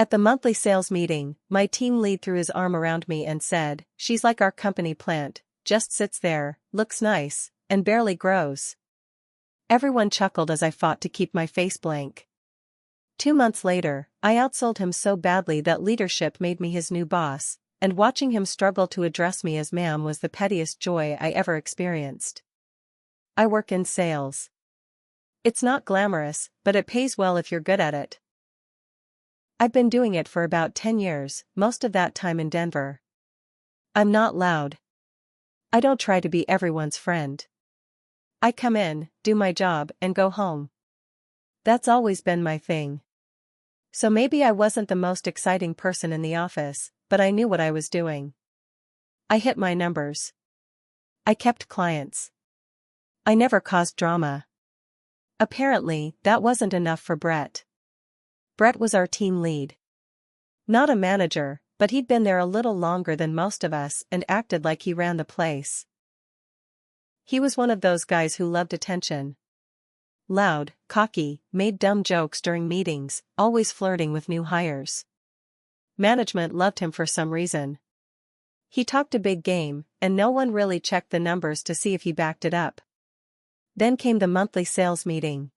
At the monthly sales meeting, my team lead threw his arm around me and said, "She's like our company plant, just sits there, looks nice, and barely grows." Everyone chuckled as I fought to keep my face blank. 2 months later, I outsold him so badly that leadership made me his new boss, and watching him struggle to address me as ma'am was the pettiest joy I ever experienced. I work in sales. It's not glamorous, but it pays well if you're good at it. I've been doing it for about 10 years, most of that time in Denver. I'm not loud. I don't try to be everyone's friend. I come in, do my job, and go home. That's always been my thing. So maybe I wasn't the most exciting person in the office, but I knew what I was doing. I hit my numbers. I kept clients. I never caused drama. Apparently, that wasn't enough for Brett. Brett was our team lead. Not a manager, but he'd been there a little longer than most of us and acted like he ran the place. He was one of those guys who loved attention. Loud, cocky, made dumb jokes during meetings, always flirting with new hires. Management loved him for some reason. He talked a big game, and no one really checked the numbers to see if he backed it up. Then came the monthly sales meeting.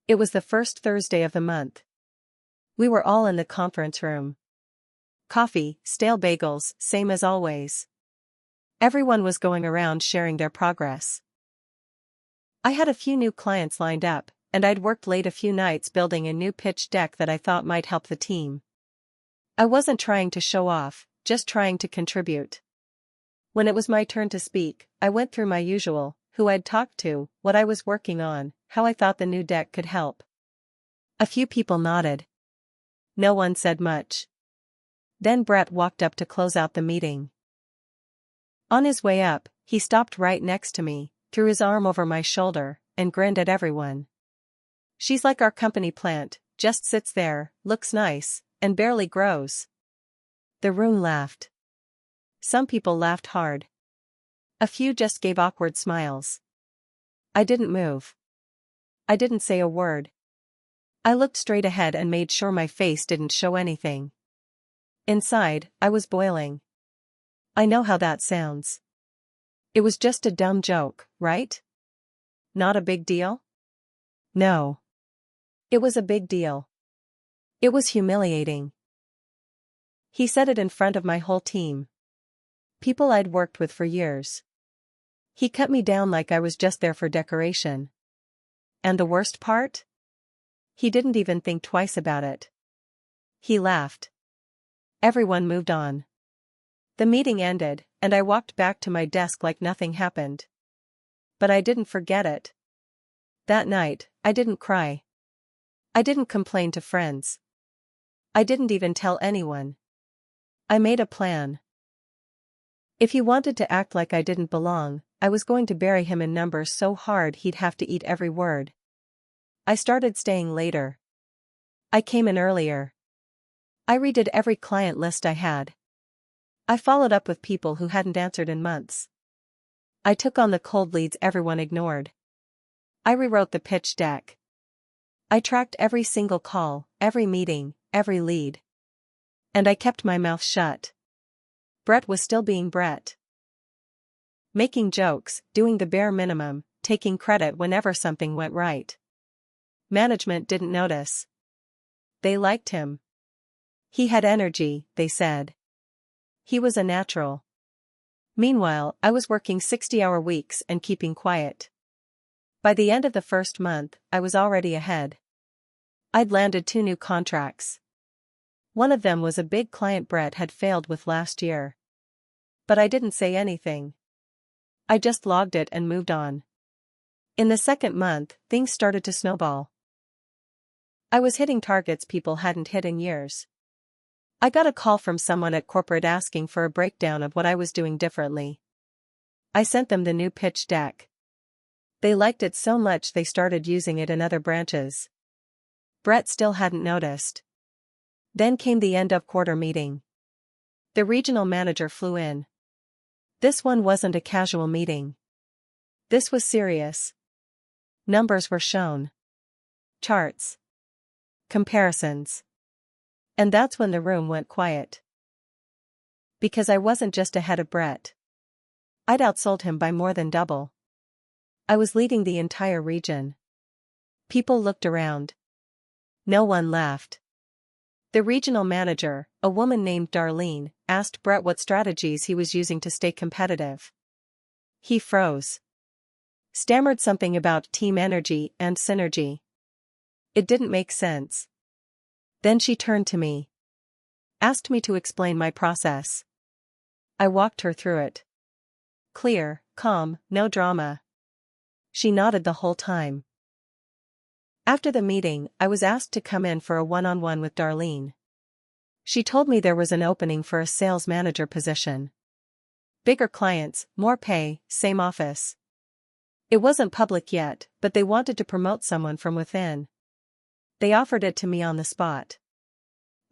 It was the first Thursday of the month. We were all in the conference room. Coffee, stale bagels, same as always. Everyone was going around sharing their progress. I had a few new clients lined up, and I'd worked late a few nights building a new pitch deck that I thought might help the team. I wasn't trying to show off, just trying to contribute. When it was my turn to speak, I went through my usual, who I'd talked to, what I was working on, how I thought the new deck could help. A few people nodded. No one said much. Then Brett walked up to close out the meeting. On his way up, he stopped right next to me, threw his arm over my shoulder, and grinned at everyone. "She's like our company plant, just sits there, looks nice, and barely grows." The room laughed. Some people laughed hard. A few just gave awkward smiles. I didn't move. I didn't say a word. I looked straight ahead and made sure my face didn't show anything. Inside, I was boiling. I know how that sounds. It was just a dumb joke, right? Not a big deal? No. It was a big deal. It was humiliating. He said it in front of my whole team. People I'd worked with for years. He cut me down like I was just there for decoration. And the worst part? He didn't even think twice about it. He laughed. Everyone moved on. The meeting ended, and I walked back to my desk like nothing happened. But I didn't forget it. That night, I didn't cry. I didn't complain to friends. I didn't even tell anyone. I made a plan. If he wanted to act like I didn't belong, I was going to bury him in numbers so hard he'd have to eat every word. I started staying later. I came in earlier. I redid every client list I had. I followed up with people who hadn't answered in months. I took on the cold leads everyone ignored. I rewrote the pitch deck. I tracked every single call, every meeting, every lead. And I kept my mouth shut. Brett was still being Brett. Making jokes, doing the bare minimum, taking credit whenever something went right. Management didn't notice. They liked him. He had energy, they said. He was a natural. Meanwhile, I was working 60-hour weeks and keeping quiet. By the end of the first month, I was already ahead. I'd landed 2 new contracts. One of them was a big client Brett had failed with last year. But I didn't say anything. I just logged it and moved on. In the second month, things started to snowball. I was hitting targets people hadn't hit in years. I got a call from someone at corporate asking for a breakdown of what I was doing differently. I sent them the new pitch deck. They liked it so much they started using it in other branches. Brett still hadn't noticed. Then came the end of quarter meeting. The regional manager flew in. This one wasn't a casual meeting. This was serious. Numbers were shown. Charts. Comparisons. And that's when the room went quiet. Because I wasn't just ahead of Brett. I'd outsold him by more than double. I was leading the entire region. People looked around. No one laughed. The regional manager, a woman named Darlene, asked Brett what strategies he was using to stay competitive. He froze. Stammered something about team energy and synergy. It didn't make sense. Then she turned to me. Asked me to explain my process. I walked her through it. Clear, calm, no drama. She nodded the whole time. After the meeting, I was asked to come in for a one-on-one with Darlene. She told me there was an opening for a sales manager position. Bigger clients, more pay, same office. It wasn't public yet, but they wanted to promote someone from within. They offered it to me on the spot.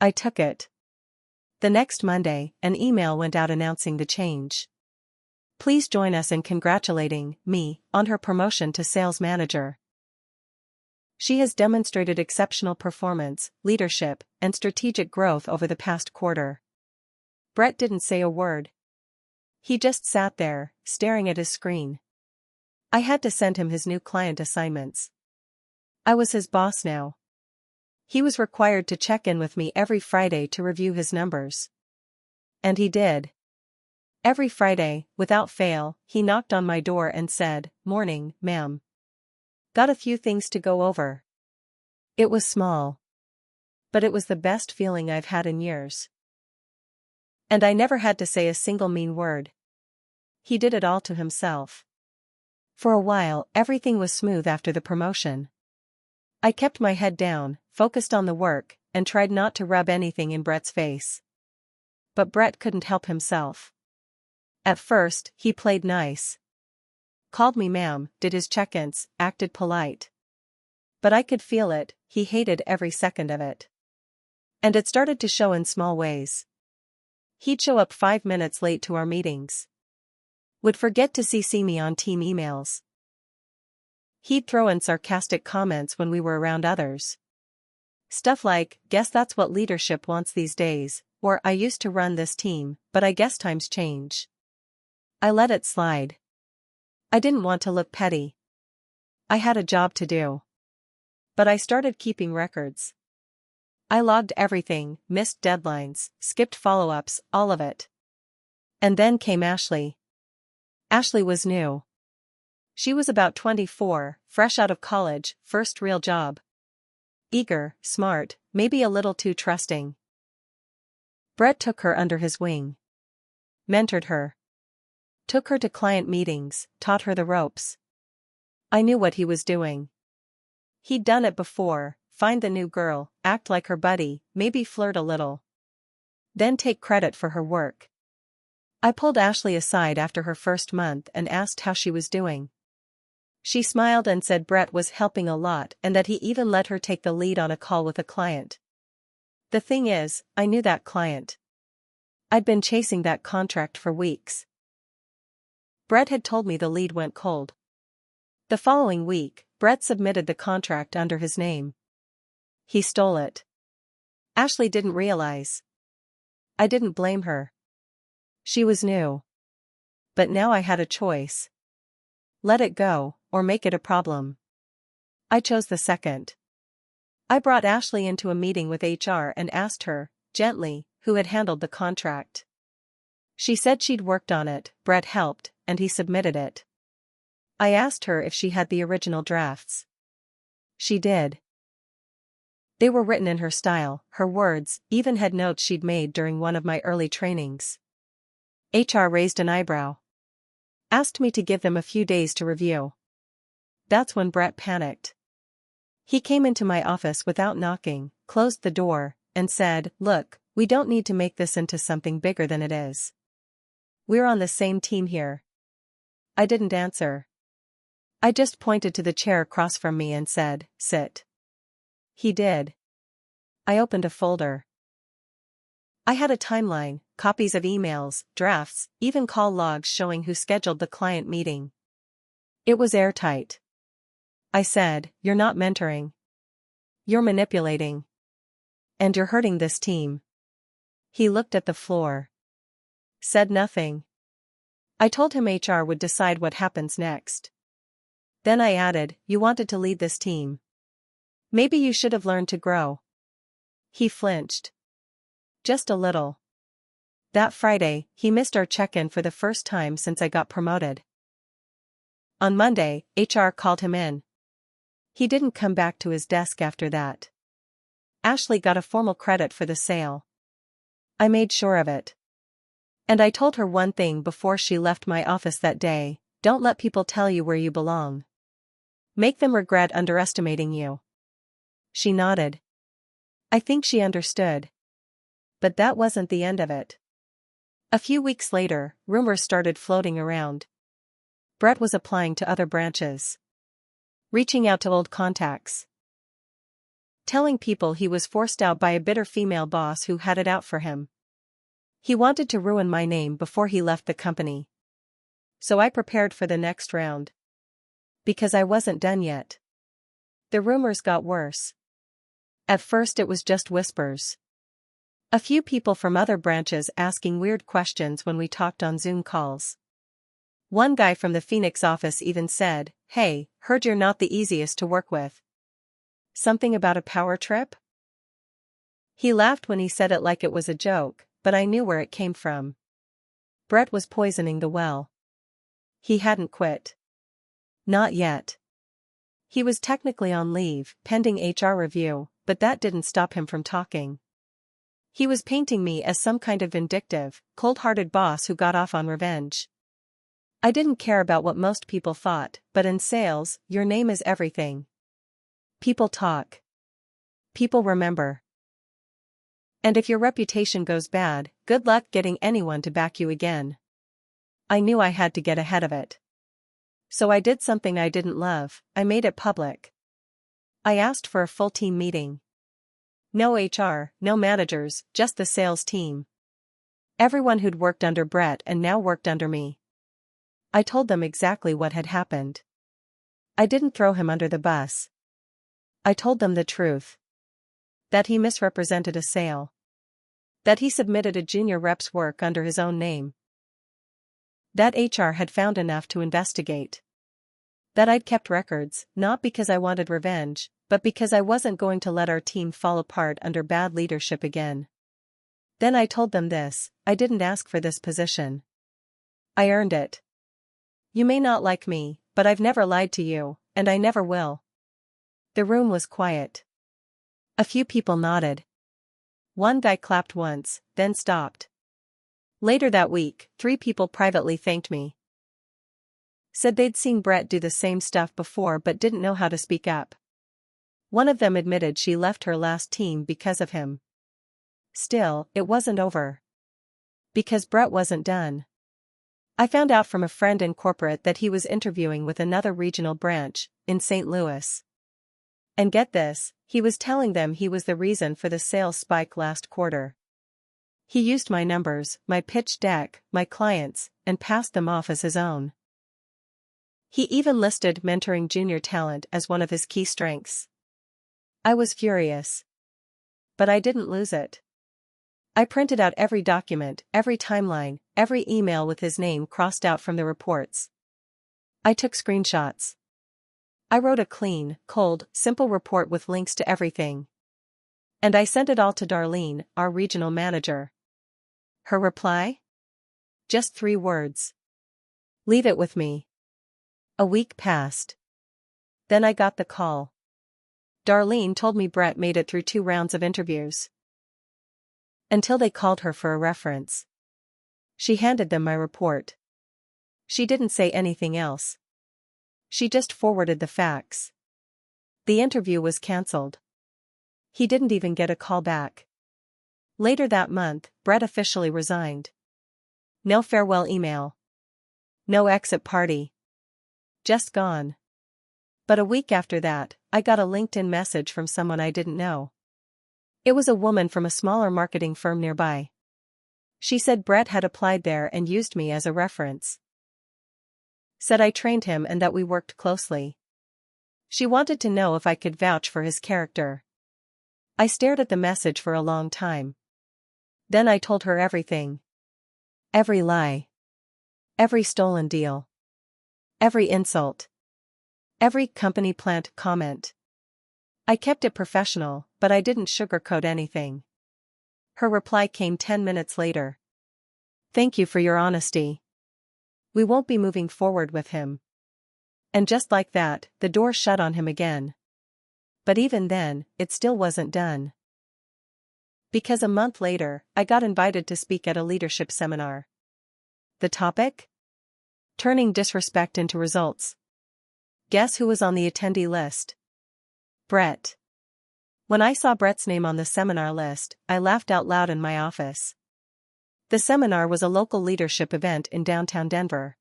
I took it. The next Monday, an email went out announcing the change. Please join us in congratulating me on her promotion to sales manager. She has demonstrated exceptional performance, leadership, and strategic growth over the past quarter. Brett didn't say a word. He just sat there, staring at his screen. I had to send him his new client assignments. I was his boss now. He was required to check in with me every Friday to review his numbers. And he did. Every Friday, without fail, he knocked on my door and said, "Morning, ma'am. Got a few things to go over." It was small. But it was the best feeling I've had in years. And I never had to say a single mean word. He did it all to himself. For a while, everything was smooth after the promotion. I kept my head down, focused on the work, and tried not to rub anything in Brett's face. But Brett couldn't help himself. At first, he played nice. Called me ma'am, did his check-ins, acted polite. But I could feel it, he hated every second of it. And it started to show in small ways. He'd show up 5 minutes late to our meetings. Would forget to CC me on team emails. He'd throw in sarcastic comments when we were around others. Stuff like, "Guess that's what leadership wants these days," or "I used to run this team, but I guess times change." I let it slide. I didn't want to look petty. I had a job to do. But I started keeping records. I logged everything, missed deadlines, skipped follow-ups, all of it. And then came Ashley. Ashley was new. She was about 24, fresh out of college, first real job. Eager, smart, maybe a little too trusting. Brett took her under his wing. Mentored her. Took her to client meetings, taught her the ropes. I knew what he was doing. He'd done it before, find the new girl, act like her buddy, maybe flirt a little. Then take credit for her work. I pulled Ashley aside after her first month and asked how she was doing. She smiled and said Brett was helping a lot and that he even let her take the lead on a call with a client. The thing is, I knew that client. I'd been chasing that contract for weeks. Brett had told me the lead went cold. The following week, Brett submitted the contract under his name. He stole it. Ashley didn't realize. I didn't blame her. She was new. But now I had a choice. Let it go, or make it a problem. I chose the second. I brought Ashley into a meeting with HR and asked her, gently, who had handled the contract. She said she'd worked on it, Brett helped, and he submitted it. I asked her if she had the original drafts. She did. They were written in her style, her words, even had notes she'd made during one of my early trainings. HR raised an eyebrow. Asked me to give them a few days to review. That's when Brett panicked. He came into my office without knocking, closed the door, and said, "Look, we don't need to make this into something bigger than it is. We're on the same team here." I didn't answer. I just pointed to the chair across from me and said, "Sit." He did. I opened a folder. I had a timeline, copies of emails, drafts, even call logs showing who scheduled the client meeting. It was airtight. I said, "You're not mentoring. You're manipulating." And you're hurting this team. He looked at the floor. Said nothing. I told him HR would decide what happens next. Then I added, you wanted to lead this team. Maybe you should have learned to grow. He flinched. Just a little. That Friday, he missed our check-in for the first time since I got promoted. On Monday, HR called him in. He didn't come back to his desk after that. Ashley got a formal credit for the sale. I made sure of it. And I told her one thing before she left my office that day: don't let people tell you where you belong. Make them regret underestimating you. She nodded. I think she understood. But that wasn't the end of it. A few weeks later, rumors started floating around. Brett was applying to other branches. Reaching out to old contacts. Telling people he was forced out by a bitter female boss who had it out for him. He wanted to ruin my name before he left the company. So I prepared for the next round. Because I wasn't done yet. The rumors got worse. At first it was just whispers. A few people from other branches asking weird questions when we talked on Zoom calls. One guy from the Phoenix office even said, "Hey, heard you're not the easiest to work with." Something about a power trip? He laughed when he said it like it was a joke, but I knew where it came from. Brett was poisoning the well. He hadn't quit. Not yet. He was technically on leave, pending HR review, but that didn't stop him from talking. He was painting me as some kind of vindictive, cold-hearted boss who got off on revenge. I didn't care about what most people thought, but in sales, your name is everything. People talk. People remember. And if your reputation goes bad, good luck getting anyone to back you again. I knew I had to get ahead of it. So I did something I didn't love. I made it public. I asked for a full team meeting. No HR, no managers, just the sales team. Everyone who'd worked under Brett and now worked under me. I told them exactly what had happened. I didn't throw him under the bus. I told them the truth. That he misrepresented a sale. That he submitted a junior rep's work under his own name. That HR had found enough to investigate. That I'd kept records, not because I wanted revenge, but because I wasn't going to let our team fall apart under bad leadership again. Then I told them this: I didn't ask for this position. I earned it. You may not like me, but I've never lied to you, and I never will. The room was quiet. A few people nodded. One guy clapped once, then stopped. Later that week, 3 people privately thanked me. Said they'd seen Brett do the same stuff before but didn't know how to speak up. One of them admitted she left her last team because of him. Still, it wasn't over. Because Brett wasn't done. I found out from a friend in corporate that he was interviewing with another regional branch, in St. Louis. And get this, he was telling them he was the reason for the sales spike last quarter. He used my numbers, my pitch deck, my clients, and passed them off as his own. He even listed mentoring junior talent as one of his key strengths. I was furious. But I didn't lose it. I printed out every document, every timeline, every email with his name crossed out from the reports. I took screenshots. I wrote a clean, cold, simple report with links to everything. And I sent it all to Darlene, our regional manager. Her reply? Just 3 words. Leave it with me. A week passed. Then I got the call. Darlene told me Brett made it through 2 rounds of interviews. Until they called her for a reference. She handed them my report. She didn't say anything else. She just forwarded the facts. The interview was cancelled. He didn't even get a call back. Later that month, Brett officially resigned. No farewell email. No exit party. Just gone. But a week after that, I got a LinkedIn message from someone I didn't know. It was a woman from a smaller marketing firm nearby. She said Brett had applied there and used me as a reference. Said I trained him and that we worked closely. She wanted to know if I could vouch for his character. I stared at the message for a long time. Then I told her everything. Every lie. Every stolen deal. Every insult. Every company plant comment. I kept it professional, but I didn't sugarcoat anything. Her reply came 10 minutes later. Thank you for your honesty. We won't be moving forward with him. And just like that, the door shut on him again. But even then, it still wasn't done. Because a month later, I got invited to speak at a leadership seminar. The topic? Turning disrespect into results. Guess who was on the attendee list? Brett. When I saw Brett's name on the seminar list, I laughed out loud in my office. The seminar was a local leadership event in downtown Denver.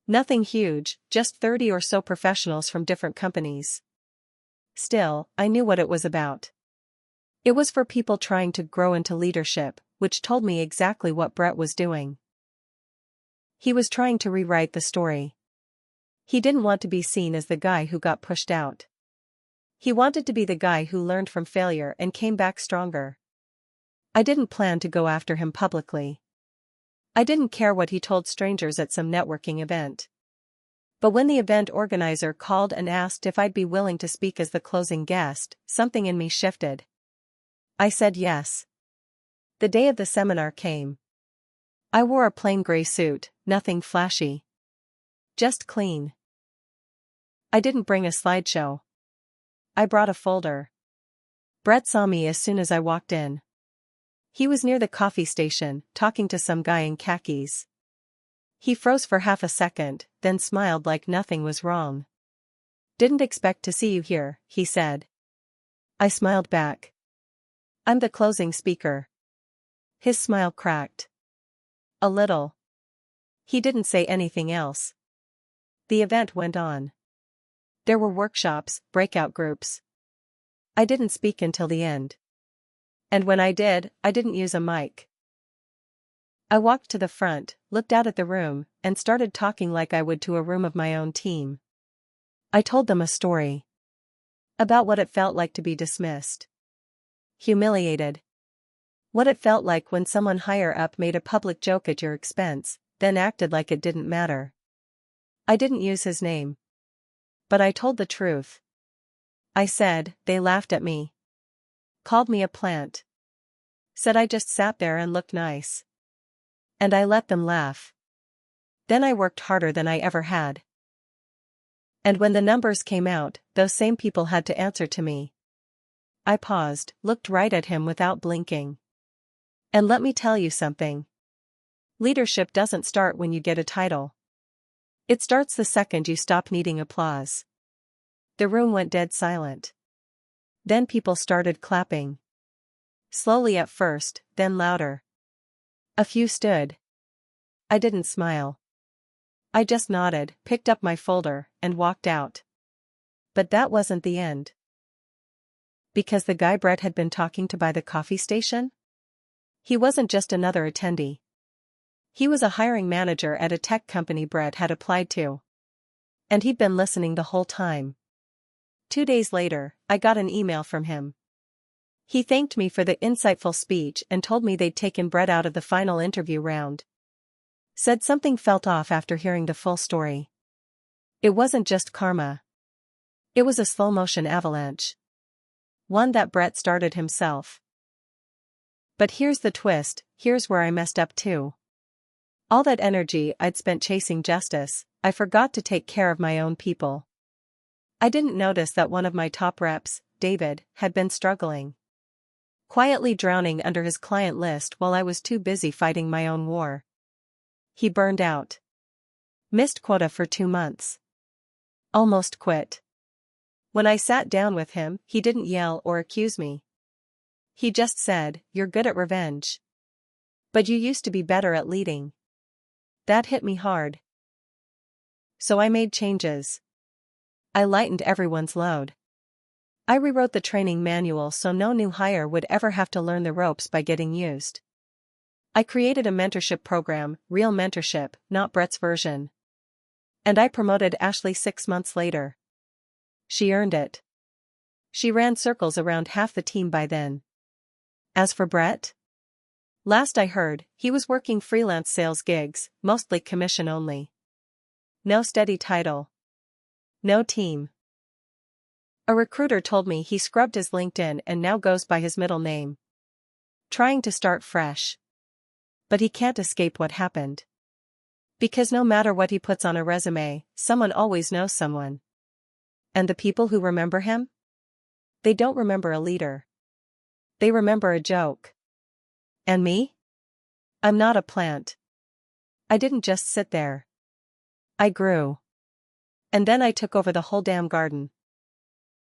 Nothing huge, just 30 or so professionals from different companies. Still, I knew what it was about. It was for people trying to grow into leadership, which told me exactly what Brett was doing. He was trying to rewrite the story. He didn't want to be seen as the guy who got pushed out. He wanted to be the guy who learned from failure and came back stronger. I didn't plan to go after him publicly. I didn't care what he told strangers at some networking event. But when the event organizer called and asked if I'd be willing to speak as the closing guest, something in me shifted. I said yes. The day of the seminar came. I wore a plain gray suit, nothing flashy. Just clean. I didn't bring a slideshow. I brought a folder. Brett saw me as soon as I walked in. He was near the coffee station, talking to some guy in khakis. He froze for half a second, then smiled like nothing was wrong. Didn't expect to see you here, he said. I smiled back. I'm the closing speaker. His smile cracked. A little. He didn't say anything else. The event went on. There were workshops, breakout groups. I didn't speak until the end. And when I did, I didn't use a mic. I walked to the front, looked out at the room, and started talking like I would to a room of my own team. I told them a story. About what it felt like to be dismissed. Humiliated. What it felt like when someone higher up made a public joke at your expense, then acted like it didn't matter. I didn't use his name. But I told the truth. I said, they laughed at me. Called me a plant. Said I just sat there and looked nice. And I let them laugh. Then I worked harder than I ever had. And when the numbers came out, those same people had to answer to me. I paused, looked right at him without blinking. And let me tell you something. Leadership doesn't start when you get a title. It starts the second you stop needing applause. The room went dead silent. Then people started clapping. Slowly at first, then louder. A few stood. I didn't smile. I just nodded, picked up my folder, and walked out. But that wasn't the end. Because the guy Brett had been talking to by the coffee station? He wasn't just another attendee. He was a hiring manager at a tech company Brett had applied to. And he'd been listening the whole time. 2 days later, I got an email from him. He thanked me for the insightful speech and told me they'd taken Brett out of the final interview round. Said something felt off after hearing the full story. It wasn't just karma. It was a slow-motion avalanche. One that Brett started himself. But here's the twist, here's where I messed up too. All that energy I'd spent chasing justice, I forgot to take care of my own people. I didn't notice that one of my top reps, David, had been struggling. Quietly drowning under his client list while I was too busy fighting my own war. He burned out. Missed quota for 2 months. Almost quit. When I sat down with him, he didn't yell or accuse me. He just said, "You're good at revenge. But you used to be better at leading." That hit me hard. So I made changes. I lightened everyone's load. I rewrote the training manual so no new hire would ever have to learn the ropes by getting used. I created a mentorship program, real mentorship, not Brett's version. And I promoted Ashley 6 months later. She earned it. She ran circles around half the team by then. As for Brett? Last I heard, he was working freelance sales gigs, mostly commission only. No steady title. No team. A recruiter told me he scrubbed his LinkedIn and now goes by his middle name. Trying to start fresh. But he can't escape what happened. Because no matter what he puts on a resume, someone always knows someone. And the people who remember him? They don't remember a leader. They remember a joke. And me? I'm not a plant. I didn't just sit there. I grew. And then I took over the whole damn garden.